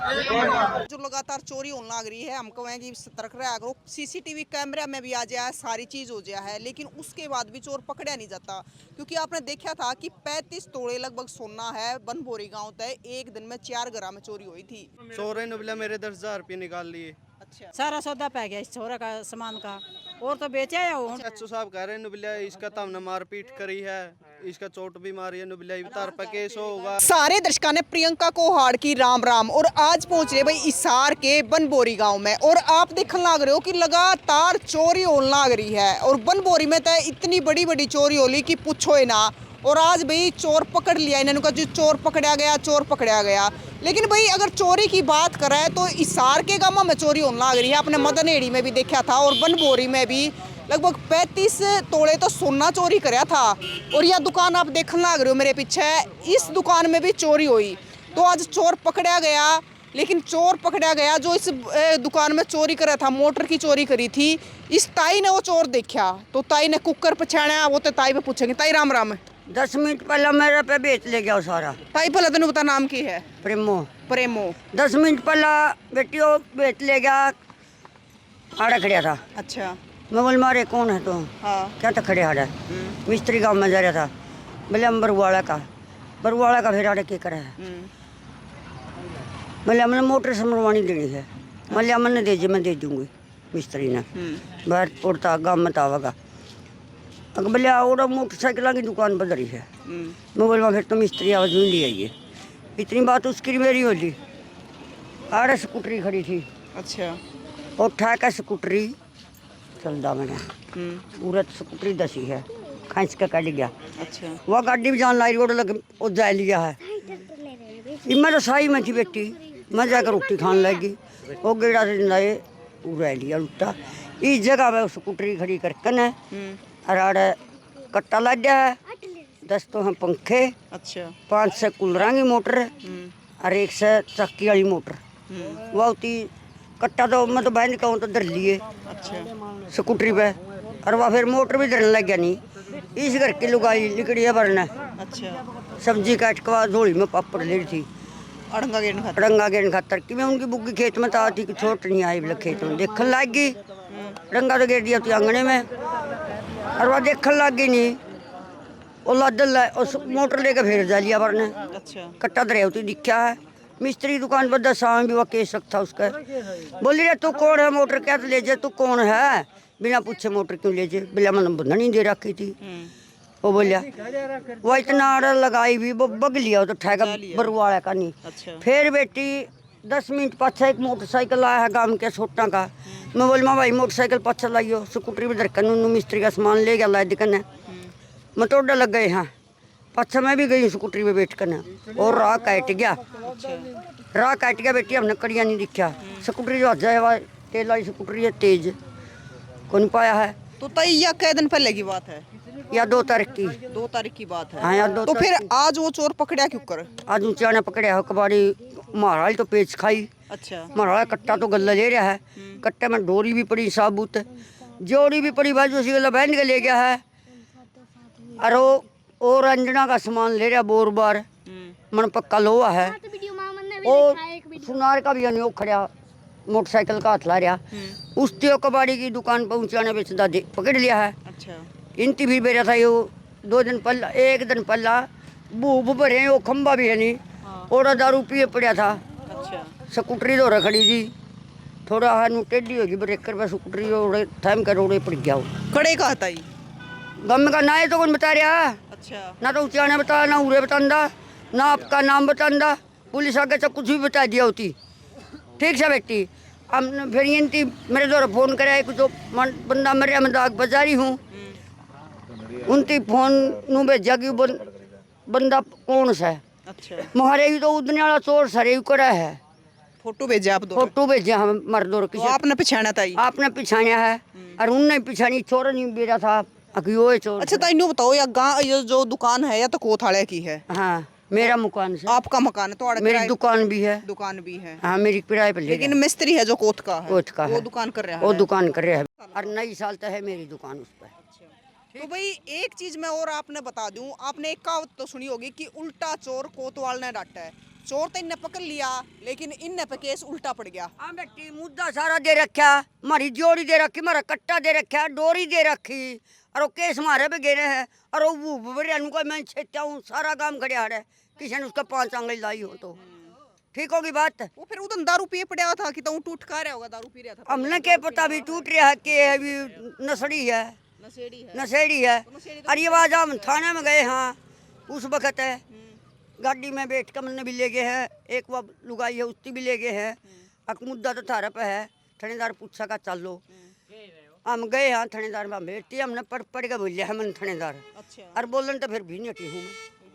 जो लगातार चोरी होने लग रही है, हम कहें कि सतर्क रहा करो। सीसीटीवी कैमरा में भी आ जाए, सारी चीज हो जाए है, लेकिन उसके बाद भी चोर पकड़ा नहीं जाता। क्योंकि आपने देखा था कि 35 तोड़े लगभग सोना है बनभोरी गांव तय एक दिन में 4 ग्राम में चोरी हुई थी। चोरों ने बोला मेरे 10,000 रुपये निकाल लिए। अच्छा, सारा सौदा पै गया इस छोरा का सामान का, और तो बेचा है वो। एचओ साहब कह रहे हैं नुबिला इसका तो हमने मारपीट करी है, इसका चोट भी मारी है, नुबिला तार पर केस होगा। सारे दर्शकों ने प्रियंका को हाड़ की राम राम और आज पहुंच रहे भाई इसार के बनबोरी गांव में। और आप देखने लग रहे हो कि लगातार चोरी होने लग रही है और बनबोरी में तो इतनी बड़ी बड़ी चोरी हो ली कि पूछो ही ना। और आज भाई चोर पकड़ लिया, इन्होंने कहा जो चोर पकड़ा गया, चोर पकड़ा गया। लेकिन भाई अगर चोरी की बात करें तो इसार के गांव में चोरी होने लग रही है। आपने मदनहेड़ी में भी देखा था और बनबोरी में भी लगभग 35 तोड़े तो सोना चोरी कराया था। और यह दुकान आप देखने लग रहे हो मेरे पीछे, इस दुकान में भी चोरी हुई। तो आज चोर पकड़ा गया, लेकिन चोर पकड़ा गया जो इस दुकान में चोरी करा था, मोटर की चोरी करी थी। इस ताई ने वो चोर देखा तो ताई ने कुकर पछाड़ा। वो तो ताई पे पूछेंगे। ताई राम राम। 10 मिनट पहले मेरे पे बेच ले गया वो सारा। ताई पहले तेन पता नाम की है? प्रेमो। प्रेमो। 10 मिनट पहले बेटी वो बेच ले गया, आड़ा खड़िया था। अच्छा। मैं बोल मारे कौन है तो? हाँ। क्या था खड़े आड़ा? मिस्त्री गाँव में जा रहा था। बोले हम बरुआड़ा का फिर आड़े क्या करा है? बोले हमने मोटर से मरवानी देनी है। बोले हमने दे मैं दे दूंगी मिस्त्री ने। बाहर उड़ता गाँव में आवेगा। अगर बोले और मोटरसाइकिल की दुकान बदली है। मैं बोलवा फिर तो मिस्त्री आवाज नहीं ली आइए। इतनी बात उसकी मेरी होली। आड़े स्कूटरी खड़ी थी। अच्छा। उठा का स्कूटरी चलता मैंने पूरा स्कूटरी दसी है, खींच के कट गया। अच्छा। वह गाड़ी भी जान लाई रोड लग वो जा लिया है। मैं तो साई में थी बेटी, मैं जाकर रोटी खाने लगी। वो गेड़ा से लाए पूरा लिया उल्टा इस जगह में स्कूटरी खड़ी करके न अराड़े कट्टा लग गया है। 10 तो हैं पंखे। अच्छा। 5 से कूलर की मोटर और 1 से चक्की वाली मोटर। वह होती कट्टा तो मैं तो बहन कहूँ तो धर लिए। अच्छा। स्कूटरी पे और वह फिर मोटर भी धरने लग गया। नहीं इस घर की लुगाई लिकड़िया भरना। अच्छा। सब्जी काट के बाद झोली में पापड़ ले रही थी अड़ंगा गेन खातर कि मैं उनकी बुग्गी खेत में था थी कि छोट नहीं आई बोले खेत में देखने लग गई। रंगा तो गिर दिया थी आंगने में और वह देखने लग गई। नहीं वो लादल उस मोटर लेकर फिर जा लिया भरने। अच्छा। कट्टा धरे होती दिखा है। मिस्त्री दुकान पर 10 साल भी वह केस था उसका। बोली रे तू कौन है, मोटर क्या ले जाए, तू कौन है, बिना पूछे मोटर क्यों ले जाए? बोला मैंने बंधनी दे रखी थी। वो बोलिया वो इतना आड़ा लगाई भी वो बग लिया तो ठेगा बरुआड़ा का नहीं। अच्छा। फिर बेटी 10 मिनट पाछा एक मोटरसाइकिल आया है गांव के छोटा का। मैं बोल माँ भाई मोटरसाइकिल पाछा लाइयो, स्कूटरी भी धरकन मिस्त्री का सामान ले गया ला दिखने। मैं तो डर लग गए। हाँ पाछा मैं भी गई स्कूटरी पे बैठ कर और राह काट गया। राह काट गया बेटी, हमने कड़िया नहीं दिखा। स्कूटरी जो जाए तेल वाली स्कूटरी है तेज कौन पाया है। तो तय यह कै दिन पहले की बात है या 2 तारीख की? 2 तारीख की बात है। हाँ यार 2 तो फिर आज वो चोर पकड़ा क्यों कर? आज ऊंचा ने पकड़या हो कबाड़ी महाराज तो पेच खाई। अच्छा। महाराज कट्टा तो गला ले रहा है, कट्टे में डोरी भी पड़ी साबुत, जोड़ी भी पड़ी भाई उसी गला बहन के ले गया है। और वो रंजना का सामान ले रहा बोर बार मन पक्का लोहा है। वो सुनार का भी नहीं खड़ा मोटरसाइकिल का हाथ ला रहा उससे कबाड़ी की दुकान पर ऊंचा ने बेचता पकड़ लिया है। अच्छा। इनती भी बेरा था यो 2 दिन पहला, 1 दिन पहला भूप भरे वो खंबा भी है नहीं। हाँ। और दारू पिए पड़ा था। अच्छा। स्कूटरी तो रखड़ी थी थोड़ा हाँ टेढ़ी होगी ब्रेकर पे स्कूटरी और थम कर रोड़े पड़ गया। वो खड़े का था गम का ना है तो कौन बता रहा। अच्छा। ना तो ऊंचा ने बता ना उरे बतांदा ना आपका नाम बतांदा, पुलिस आगे सब कुछ भी बता दिया होती। ठीक से बेटी हमने फिर इनती मेरे द्वारा फोन कराया कुछ बंदा मरिया मैं दाग बाजारी हूँ उनती फोन नू भेजा कि बंदा कौन सा है। अच्छा। महारे तो उदने वाला चोर सरे करा है। फोटो भेजा आप? फोटो भेजा हम मर्दों तो आपने पिछाना था? आपने पिछाया है और उनने पिछानी चोर नहीं बेरा था अखियो चोर। अच्छा ताई बताओ या गाँव जो दुकान है या तो कोथाड़े की है? हाँ मेरा मकान से। आपका मकान है तो मेरी दुकान भी है। दुकान भी है। हाँ मेरी किराए पे लेकिन मिस्त्री है जो कोत का है। कोत का वो है। दुकान कर रहा है। वो दुकान कर रहा है और नई साल तो है मेरी दुकान उस पर। तो भाई एक चीज मैं और आपने बता दूं, आपने एक कहावत तो सुनी होगी कि उल्टा चोर कोतवाल ने डांटा है। चोर तो इनने पकड़ लिया लेकिन इनने पे केस उल्टा पड़ गया। हाँ बेटी मुद्दा सारा दे रखा, हमारी जोड़ी दे रखी, हमारा कट्टा दे रखा, डोरी दे रखी और वो केस मारे पे गिरे हैं और वो बड़े को मैं छेता हूँ सारा काम खड़े है किसी ने उसका 5 आंगली लाई हो तो ठीक होगी बात। वो फिर उधर दारू पिए पड़ा था कि तो टूट खा रहा होगा, दारू पी रहा था। हमने क्या पता भी टूट रहा है कि है भी नसड़ी है नशेड़ी है। अरे ये बात हम थाने में गए हाँ उस वक्त है गाड़ी में बैठ कर हमने भी ले गए हैं, एक वो लुगाई है उसकी भी ले गए हैं। अब मुद्दा तो थारा पे है, थानेदार पूछा का चलो हम गए हाँ थानेदार में बैठते हमने पढ़ के बोलिया है मन थानेदार। अच्छा। और बोलन तो फिर भी नहीं हटी हूँ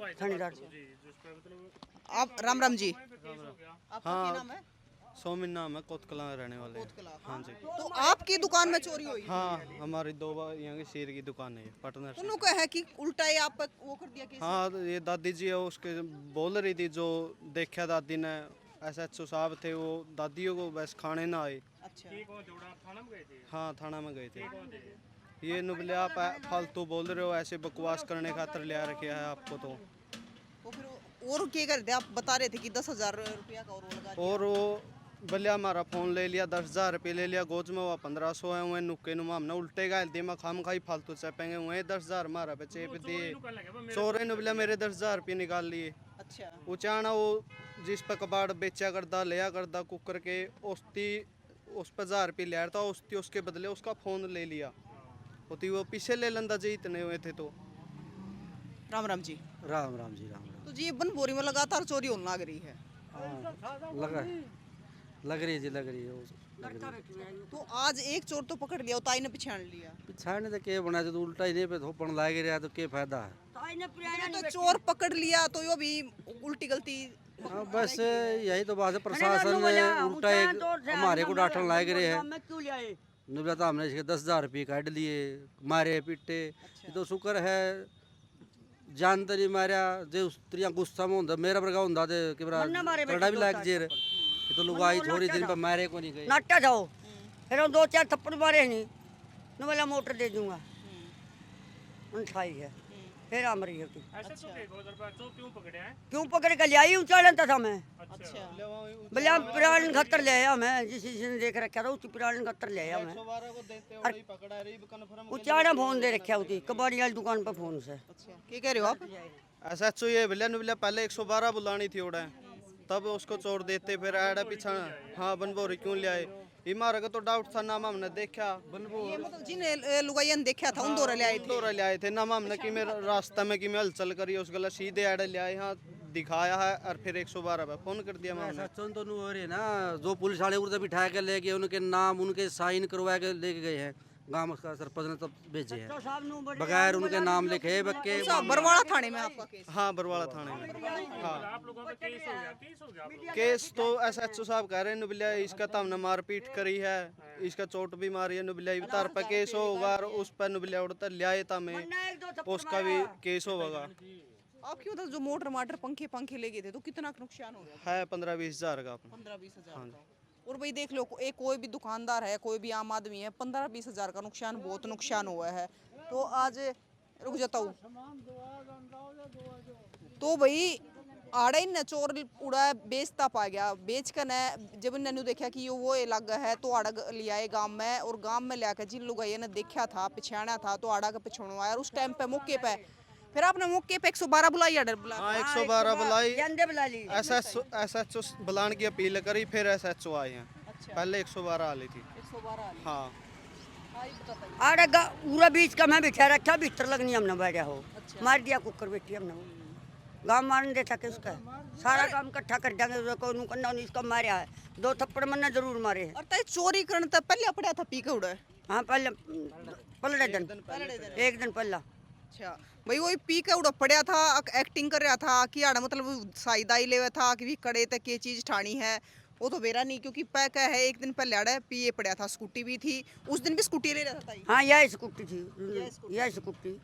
मैं थानेदार। आप राम राम जी, आपका क्या नाम है? सोमिन नाम है, कोतकला रहने वाले हैं। हाँ जी। तो आपकी दुकान में चोरी हुई? हाँ हमारी 2 यहाँ की शेर की दुकान है पार्टनर। उन्होंने कहा है कि उल्टा ही आप वो कर दिया केस। हाँ ये दादी जी है उसके बोल रही थी जो देखा दादी ने SHO साहब थे वो दादियों को बस खाने ना आए। अच्छा। हाँ थाना में गए थे। ये नुबले आप फालतू बोल रहे हो, ऐसे बकवास करने खातर लिया रखे है आपको तो फिर और क्या कर दिया? आप बता रहे थे कि 10,000 रुपया का और वो लगा दिया। और वो भले हमारा फोन ले लिया, 10,000 रुपये ले लिया, गोज में वो 1500 है हुए नुक्के नुमा हमने उल्टे गाल दिए, मैं खाम खाई फालतू चपेंगे हुए 10,000 हमारा पे चेप दिए। चोरे ने बोला मेरे 10,000 रुपये निकाल लिए। अच्छा। उचाना वो जिस पे कबाड़ बेचा करता लिया करता कुकर के उस पर 1000 रुपये लिया था, उसके बदले उसका फोन ले लिया होती वो पीछे ले लेंदा जी इतने हुए थे तो। राम राम जी। राम राम जी राम तो जी ये बनबोरी में लगातार चोरी होने लग रही है, राम। लग रही है जी लग रही है। तो आज एक चोर तो पकड़ लिया, ताई ने पहचान लिया। पिछाड़ने तो के बना तो उल्टा ही पे थोपन लाग रहा तो के फायदा है। तो चोर पकड़ लिया तो यो भी उल्टी गलती। हाँ बस यही तो बात है, प्रशासन ने उल्टा एक हमारे को डांटन लाग रहे हैं। नुबला तो हमने इसके 10,000 रुपये काट लिए, मारे पीटे। ये तो शुक्र है जान तरी मारिया जे उस त्रिया गुस्सा में होंदा मेरा वर्गा होंदा ते कि बरा करड़ा भी लाग जेर। ये तो लुगाई थोड़ी दिन पे मारे को नहीं गए। नाटा जाओ फिर हम 2-4 थप्पड़ मारे नहीं न वाला मोटर दे दूंगा उठाई है फिर आ मरी होती। क्यों पकड़ के लिया उचालन था मैं भले पुरान खतर ले आया मैं जिस ने देख रखा था उसी पुरान खतर ले आया मैं। उचाड़ा फोन दे रखा होती कबाड़ी वाली दुकान पर फोन से। क्या कह रहे हो आप? SHO ये भले नुबले पहले 112 बुलानी थी ओड़ा तब उसको चोर देते, फिर आड़ा पीछा हाँ बनबोरी क्यों ले आए। हमारे को तो डाउट था, नाम हमने देखा ये मतलब जिन्हें लुगाइया ने देखा था उन दौरे ले आए थे। दौरे ले आए थे, नाम हमने कि मेरे रास्ते में कि मैं हलचल करी उस गला सीधे आड़े ले आए, हाँ दिखाया है और फिर 112 पे फोन कर दिया हमने। SHO तो नहीं हो रही ना, जो पुलिस वाले उधर बिठा के ले गए उनके नाम उनके साइन करवा के लेके गए हैं, गांव का सरपंच ने तब भेजे हैं बगैर उनके नाम लिखे बक्के। बरवाड़ा थाने में आपका केस? हाँ बरवाड़ा थाने में। हाँ केस तो SHO साहब कह रहे हैं नुबलिया इसका तो हमने मारपीट करी है, इसका चोट भी मारी है नुबलिया तार पर केस होगा और उस पर नुबलिया उड़ता लिया था मैं उसका भी केस होगा। आपकी मतलब जो मोटर माटर पंखे ले गए थे तो कितना नुकसान हो गया? है 15-20 हज़ार का। 15-20 हज़ार का। और भाई देख लो एक कोई भी दुकानदार है कोई भी आम आदमी है 15-20 हज़ार का नुकसान बहुत नुकसान हुआ है। तो आज रुक जाता हूँ तो भाई आड़ा ही न चोर उड़ा बेचता पा गया, बेच कर न जब इन्होंने देखा कि ये वो इलाका है तो आड़ा लिया है गांव में और गांव में लाकर जिन लोग ने देखा था पिछाना था तो आड़ा का पिछड़वाया और उस टाइम पे मौके पे फिर आपने मौके पे 112 बुलाई आर्डर बुला। हाँ 112 बुलाई, जानदे बुला ली SHO बुलाने की अपील करी फिर SHO आए हैं। पहले 112 वाली थी। 112 हाँ आड़े पूरा बीच का मैं बिठा रखा भीतर लगनी हमने बैठा हो मार दिया कुकर बेटी हमने गाँव मारने देता कि उसका सारा काम इकट्ठा कर देंगे कोई करना इसका मारा है 2 थप्पड़ मैंने जरूर मारे हैं। और तय चोरी करने तक पहले पड़ा था पी के उड़ा। हाँ पहले दिन एक दिन पहला। अच्छा भाई वही पी के उड़ा पड़ा था एक्टिंग कर रहा था कि आड़ा मतलब साइदाई ले था कि भी कड़े तक ये चीज ठानी है वो तो बेरा नहीं क्योंकि पैक है एक दिन पहले आड़ा पिए पड़ा था, स्कूटी भी थी उस दिन भी स्कूटी ले रहा था। हाँ यही स्कूटी थी यही स्कूटी।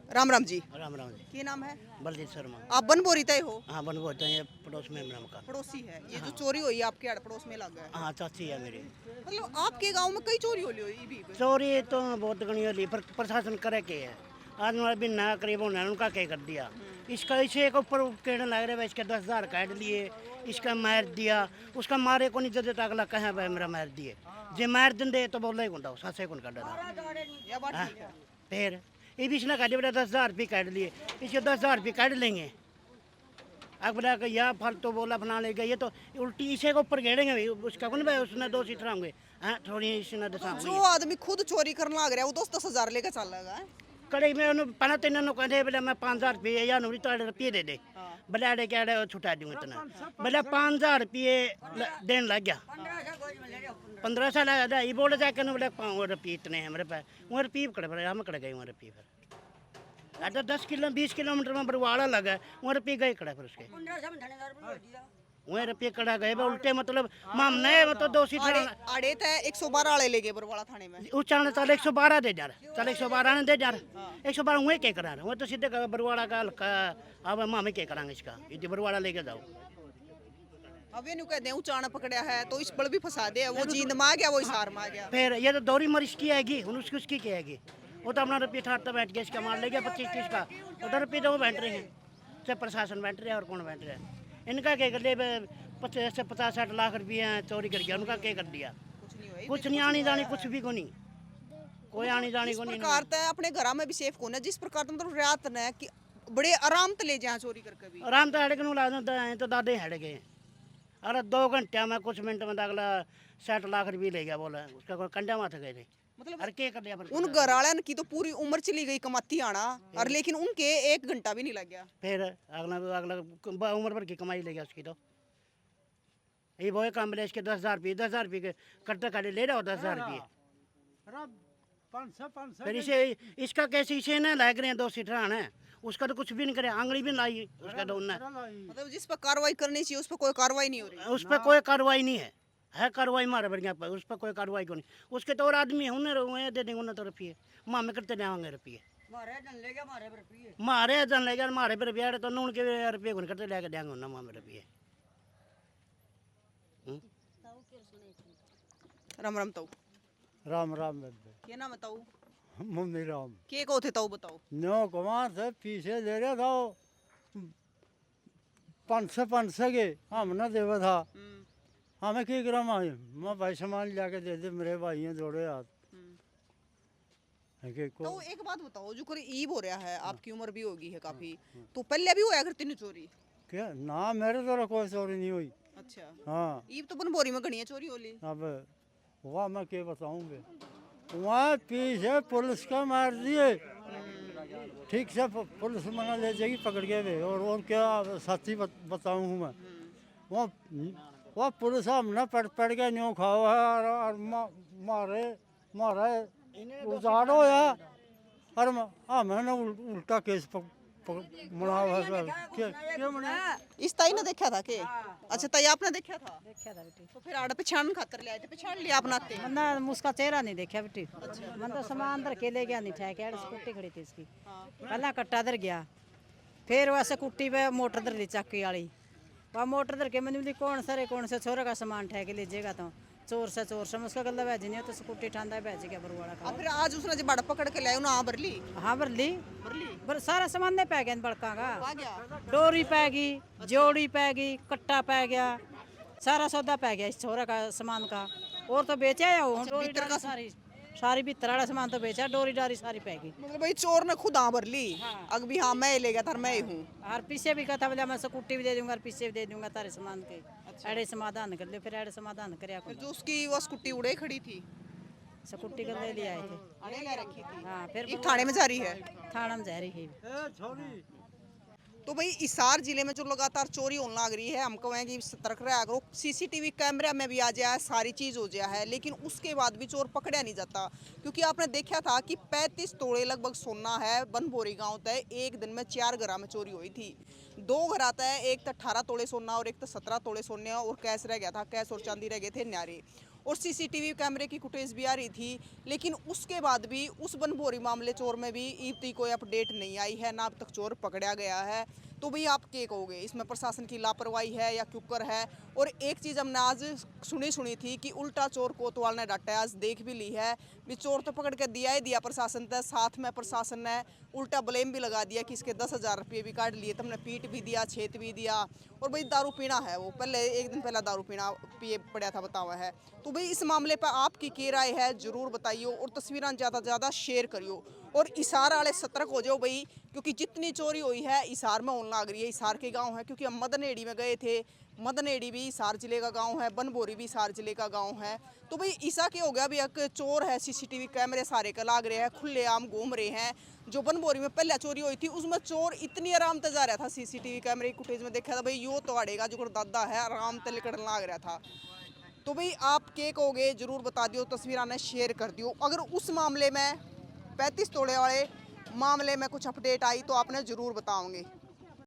राम राम जी। राम राम जी। क्या नाम है? बलदेव शर्मा। आप बनबोरी तय हो? हाँ बनबोरी तो ये पड़ोस में मेरा मकान। पड़ोसी है ये जो चोरी हुई आपके आड़ पड़ोस में लग है? हाँ चाची है मेरी। मतलब आपके गांव में कई चोरी हो ली भी? चोरी तो बहुत गणी होली पर प्रशासन करे के है आदमी भी ना करीब होना उनका क्या कर दिया इसका इसे के ऊपर केड़े लग रहे हैं, इसके 10,000 काट लिए, इसका मार दिया, उसका मारे को नहीं दे देता, अगला कहाँ भाई मेरा मार दिए, जे मार देंगे तो बोला ही कौन डाउ सासे कौन काट यह बात ठीक है। फिर ये भी इसने काटे बेटा 10,000 रुपये काट लिए, इसके 10,000 रुपये काट लेंगे। अब बोला कि यह फालतू बोला बना लेगा, ये तो उल्टी इसे के ऊपर घेरेंगे भाई, उसका कौन भाई उसने 2 सीटर होंगे, हाँ थोड़ी इसने जो दसाऊंगे आदमी खुद चोरी करने लग रहा है वो 10-10 हजार लेकर चल रहा है। कड़े में उन्होंने पहले तो इन्होंने कहते बोले मैं 5,000 रुपये या नूरी तो रुपये दे दे, बोले अड़े क्या अड़े छुटा दूंगा इतना, बोले 5,000 रुपये देने लग गया, 15 साल लगा, ये बोले जाके बोले 5 रुपये इतने हैं मेरे पास, वहाँ रुपये कड़े पड़े, हम कड़े गए वहाँ रुपये फिर अगर 10-20 किलोमीटर में बरवाड़ा लगा, वहाँ रुपये गए कड़ा फिर उसके, वहाँ रुपये कड़ा गए उल्टे, मतलब मामने मतलब 2 सीटर अड़े तय 112 वाले ले गए बरवाड़ा थाने में। उचाने चल 112 दे जा, चल 112 ने दे जा, 112 वहीं क्या करा रहे, वह तो सीधे बरवाड़ा का हल्का, अब मामे क्या कराएंगे इसका, ये बरवाड़ा लेके जाओ। अब ये न्यू कहते हैं उचाना पकड़ा है तो इस बल भी फंसा दे, वो जींद में आ गया वो हिसार में आ गया। फिर ये तो दौरी मर इसकी आएगी, उसकी उसकी क्या आएगी, वो तो अपना रुपये ठाटता बैठ गया, इसका मार ले गया 25-30 का, उधर रुपये तो वो बैठ रहे हैं, चाहे प्रशासन बैठ रहा है और कौन बैठ रहा है, इनका क्या कर लिया 50-60 लाख रुपये चोरी कर गया, उनका क्या कर दिया, कुछ नहीं आनी जानी, कुछ भी को नहीं, कोई आनी जानी को नहीं। प्रकार तय अपने घर में भी सेफ कौन है, जिस प्रकार तुम मतलब रात ने कि बड़े आराम से ले जा चोरी करके भी। आराम तो हेड ला तो दादे हेड गए, अरे 2 घंटे में कुछ मिनट में अगला 60 लाख रुपये ले गया, बोला उसका कोई कंडा माथे गए थे, मतलब अरे क्या कर लिया उन घर वाले की तो पूरी उम्र चली गई कमाती आना, और लेकिन उनके 1 घंटा भी नहीं लग गया। फिर अगला अगला उम्र भर की कमाई ले गया उसकी, तो ये वो काम ले, इसके 10,000 रुपये 10,000 रुपये के कट्टे काटे ले रहा हो 10,000 रुपये, फिर इसे इसका कैसे इसे ना लग रहे हैं 2 सीटर है, उसका तो कुछ भी नहीं करे, आंगली भी लाई उसका तो उन्हें, मतलब जिस पर कार्रवाई करनी चाहिए उस पर कोई कार्रवाई नहीं हो रही। उस पर कोई कार्रवाई नहीं है कार्रवाई मारे बढ़िया पर, उस पर कोई कार्रवाई को नहीं, उसके तो और आदमी होने रहे दे देंगे उन्हें तो रुपये, मामे करते जाएंगे रुपये, मारे जन ले गया मारे पर रुपये तो नून के रुपये को करते लेके देंगे उन्हें मामे रुपये। राम राम ताऊ। राम राम बेबे क्या नाम बताऊ, मम्मी राम के को थे ताऊ बताओ। नो कुमार से पीछे ले रहा था 500 के हम ना देवा था, हमें की करा मैं भाई सामान जाके दे दे, मेरे भाई हैं जोड़े हाथ है के तो को एक बात बताओ, जो कोई ईब हो रहा है, आपकी उम्र भी होगी है काफी, तो पहले भी होया करती नहीं चोरी। क्या ना मेरे तो कोई चोरी नहीं हुई। अच्छा, हाँ ईब तो बनबोरी में घनी है चोरी होली। अब वह मैं क्या बताऊंगे, वहाँ पीछे पुलिस का मार दिए, ठीक से पुलिस मना ले जाएगी पकड़ के वे, और क्या साथी बताऊँ मैं, वह पुलिस हमने पड़ के न्यू खाओ है, और मारे मारे उजाड़ो या, और हमने उल्टा केस मना इस ताई ने देखा था के? अच्छा ताई आपने देखा था? तो फिर आड़ पहचान खातर ले आए थे, पहचान लिया अपना ते? मैंने उसका चेहरा नहीं देखा बेटी, मैं तो सामान अंदर के ले गया नहीं था, क्या स्कूटी खड़ी थी इसकी, पहला कट्टा दर गया, फिर वह स्कूटी पे मोटर दर ली चक्की वाली, वह मोटर दर के मैंने बोली कौन से छोरे का सामान ठह के लीजिएगा, तो चोर से मैं उसका गला भेज नहीं, तो स्कूटी ठांदा भेज गया बरुवाड़ा का। फिर आज उसने जब बड़ा पकड़ के लाया ना भर ली। हाँ भर ली, सारा सामान नहीं पै गया बड़का का, आ गया डोरी पै गई, जोड़ी पै गई, कट्टा पै गया, सारा सौदा पै गया इस छोरा का सामान का, और तो बेचा है वो डोरी डारी सारी भीतर वाला सामान तो बेचा, डोरी डारी सारी पै गई। मतलब भाई चोर ने खुद भर ली। अग भी हाँ मैं ले गया था, मैं ही हूँ। और पीछे भी कहा था बोला मैं स्कूटी भी दे दूंगा और पीछे भी दे दूंगा तारे सामान के, अड़े समाधान कर ले, फिर अड़े समाधान कर जो उसकी वो स्कूटी उड़े खड़ी थी, स्कूटी कर ले लिया थे, अड़े ले रखी थी। हाँ फिर ये थाने में जा रही है। थाना में जा रही है। तो भाई हिसार जिले में जो लगातार चोरी होने लग रही है, हम कहें कि सतर्क रहा करो, सीसीटीवी कैमरा में भी आ जाए, सारी चीज़ हो जाए है, लेकिन उसके बाद भी चोर पकड़ा नहीं जाता, क्योंकि आपने देखा था कि 35 तोड़े लगभग सोना है बनबोरी गांव तय एक दिन में 4 ग्राम में चोरी हुई थी। 2 घर आता है, एक तो 18 तोड़े सोना और एक तो 17 तोड़े सोने, और कैश रह गया था, कैश और चांदी रह गए थे न्यारे, और सीसीटीवी कैमरे की फुटेज भी आ रही थी। लेकिन उसके बाद भी उस बनबोरी मामले चोर में भी इतनी कोई अपडेट नहीं आई है, ना अब तक चोर पकड़ा गया है। तो भाई आप क्या कहोगे, इसमें प्रशासन की लापरवाही है या क्यूकर है, और एक चीज़ हमने आज सुनी थी कि उल्टा चोर कोतवाल ने डांटा है, आज देख भी ली है भी चोर तो पकड़ के दिया ही दिया प्रशासन तक, साथ में प्रशासन ने उल्टा ब्लेम भी लगा दिया कि इसके 10,000 रुपये भी काट लिए, तुमने पीट भी दिया, छेत भी दिया। और भाई दारू पीना है, वो पहले एक दिन पहले दारू पीना पिए पड़ा था बतावा है। तो भाई इस मामले पर आपकी क्या राय है ज़रूर बताइए और तस्वीरें ज़्यादा से ज़्यादा शेयर करियो और इसार वाले सतर्क हो जाओ भाई, क्योंकि जितनी चोरी हुई है इसार में होने लग रही है। इसार के गांव है, क्योंकि हम मदनेड़ी में गए थे, मदनेड़ी भी इसार जिले का गांव है, बनबोरी भी इसार जिले का गांव है। तो भाई ईसा क्या हो गया, अभी एक चोर है, सीसीटीवी कैमरे सारे का लाग रहे हैं, खुलेआम घूम रहे हैं। जो बनबोरी में पहले चोरी हुई थी उसमें चोर इतनी आराम से जा रहा था, सीसीटीवी कैमरे की फुटेज में देखा था भाई यो तो अड़ेगा जो दादा है, आराम से निकलने लग रहा था। तो भाई आप क्या कहोगे ज़रूर बता दियो, तस्वीर आने शेयर कर दियो। अगर उस मामले में 35 तोड़े वाले मामले में कुछ अपडेट आई तो आपने ज़रूर बताओगे।